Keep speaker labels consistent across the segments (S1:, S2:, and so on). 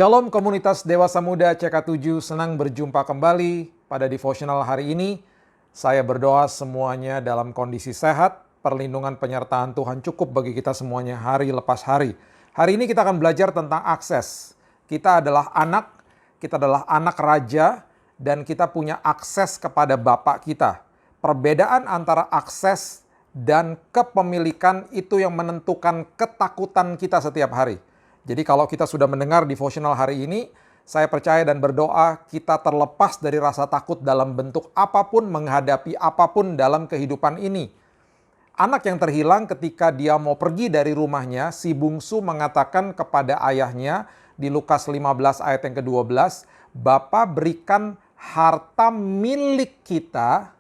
S1: Shalom komunitas Dewasa Muda CK7, senang berjumpa kembali pada devotional hari ini. Saya berdoa semuanya dalam kondisi sehat, perlindungan penyertaan Tuhan cukup bagi kita semuanya hari lepas hari. Hari ini kita akan belajar tentang akses. Kita adalah anak raja, dan kita punya akses kepada Bapa kita. Perbedaan antara akses dan kepemilikan itu yang menentukan ketakutan kita setiap hari. Jadi kalau kita sudah mendengar devotional hari ini, saya percaya dan berdoa kita terlepas dari rasa takut dalam bentuk apapun, menghadapi apapun dalam kehidupan ini. Anak yang terhilang ketika dia mau pergi dari rumahnya, si bungsu mengatakan kepada ayahnya di Lukas 15 ayat yang ke-12, "Bapa berikan harta milik kita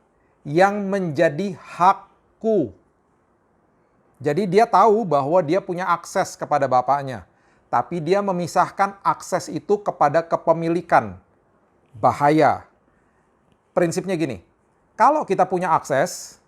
S1: yang menjadi hakku." Jadi dia tahu bahwa dia punya akses kepada bapaknya. Tapi dia memisahkan akses itu kepada kepemilikan. Bahaya. Prinsipnya gini, kalau kita punya akses,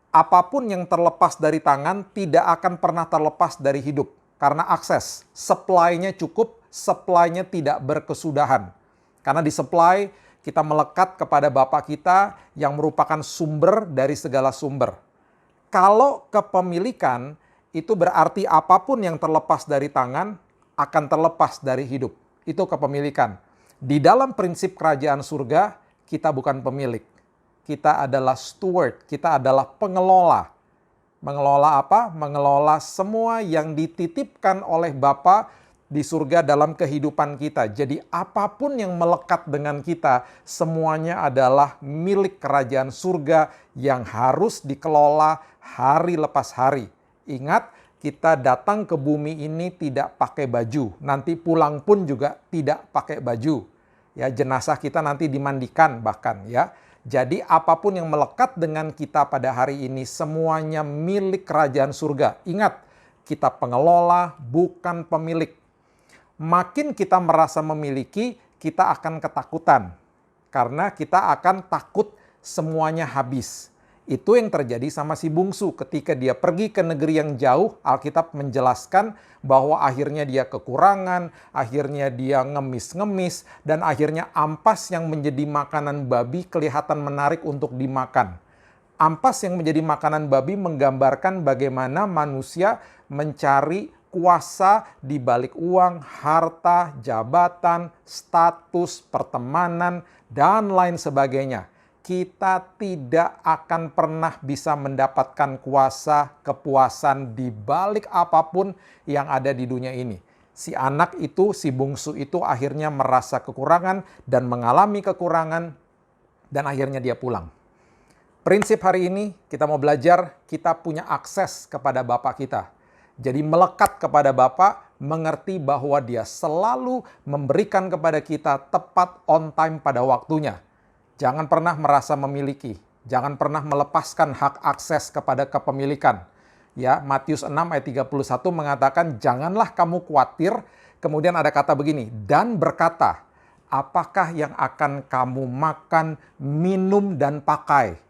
S1: apapun yang terlepas dari tangan tidak akan pernah terlepas dari hidup. Karena akses, supply-nya cukup, supply-nya tidak berkesudahan. Karena di supply, kita melekat kepada Bapa kita yang merupakan sumber dari segala sumber. Kalau kepemilikan, itu berarti apapun yang terlepas dari tangan, akan terlepas dari hidup. Itu kepemilikan. Di dalam prinsip kerajaan surga, kita bukan pemilik. Kita adalah steward, kita adalah pengelola. Mengelola apa? Mengelola semua yang dititipkan oleh Bapa di surga dalam kehidupan kita. Jadi apapun yang melekat dengan kita, semuanya adalah milik kerajaan surga yang harus dikelola hari lepas hari. Ingat, kita datang ke bumi ini tidak pakai baju. Nanti pulang pun juga tidak pakai baju. Ya, jenazah kita nanti dimandikan bahkan ya. Jadi apapun yang melekat dengan kita pada hari ini semuanya milik kerajaan surga. Ingat, kita pengelola bukan pemilik. Makin kita merasa memiliki, kita akan ketakutan. Karena kita akan takut semuanya habis. Itu yang terjadi sama si bungsu ketika dia pergi ke negeri yang jauh. Alkitab menjelaskan bahwa akhirnya dia kekurangan, akhirnya dia ngemis-ngemis, dan akhirnya ampas yang menjadi makanan babi kelihatan menarik untuk dimakan. Ampas yang menjadi makanan babi menggambarkan bagaimana manusia mencari kuasa di balik uang, harta, jabatan, status, pertemanan, dan lain sebagainya. Kita tidak akan pernah bisa mendapatkan kuasa, kepuasan di balik apapun yang ada di dunia ini. Si anak itu, si bungsu itu akhirnya merasa kekurangan dan mengalami kekurangan dan akhirnya dia pulang. Prinsip hari ini kita mau belajar, kita punya akses kepada Bapa kita. Jadi melekat kepada Bapa, mengerti bahwa dia selalu memberikan kepada kita tepat on time pada waktunya. Jangan pernah merasa memiliki. Jangan pernah melepaskan hak akses kepada kepemilikan. Ya, Matius 6 ayat 31 mengatakan, "Janganlah kamu khawatir." Kemudian ada kata begini, "Dan berkata, apakah yang akan kamu makan, minum, dan pakai?"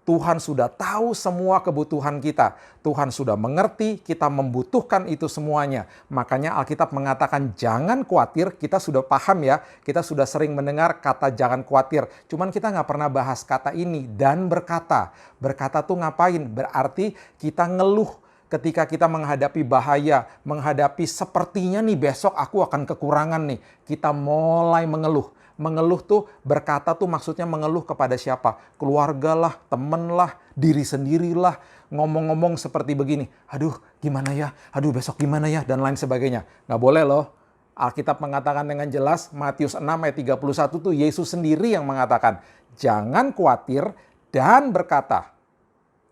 S1: Tuhan sudah tahu semua kebutuhan kita. Tuhan sudah mengerti kita membutuhkan itu semuanya. Makanya Alkitab mengatakan jangan khawatir. Kita sudah paham ya. Kita sudah sering mendengar kata jangan khawatir. Cuman kita nggak pernah bahas kata ini. Dan berkata. Berkata tuh ngapain? Berarti kita ngeluh ketika kita menghadapi bahaya. Menghadapi sepertinya nih besok aku akan kekurangan nih. Kita mulai mengeluh. Mengeluh tuh, berkata tuh maksudnya mengeluh kepada siapa? Keluarga lah, temen lah, diri sendirilah. Ngomong-ngomong seperti begini, aduh gimana ya, aduh besok gimana ya, dan lain sebagainya. Nggak boleh loh. Alkitab mengatakan dengan jelas, Matius 6 ayat 31 tuh Yesus sendiri yang mengatakan, jangan khawatir dan berkata.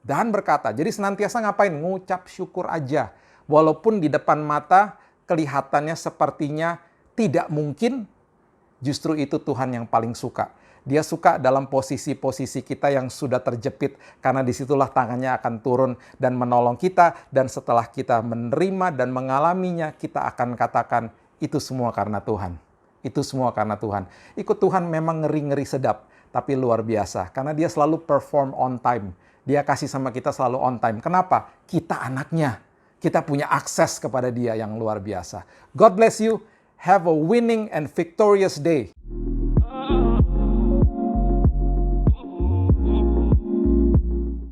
S1: Dan berkata, jadi senantiasa ngapain? Ngucap syukur aja. Walaupun di depan mata kelihatannya sepertinya tidak mungkin, justru itu Tuhan yang paling suka. Dia suka dalam posisi-posisi kita yang sudah terjepit. Karena disitulah tangannya akan turun dan menolong kita. Dan setelah kita menerima dan mengalaminya, kita akan katakan, itu semua karena Tuhan. Itu semua karena Tuhan. Ikut Tuhan memang ngeri-ngeri sedap. Tapi luar biasa. Karena dia selalu perform on time. Dia kasih sama kita selalu on time. Kenapa? Kita anaknya. Kita punya akses kepada dia yang luar biasa. God bless you. Have a winning and victorious day.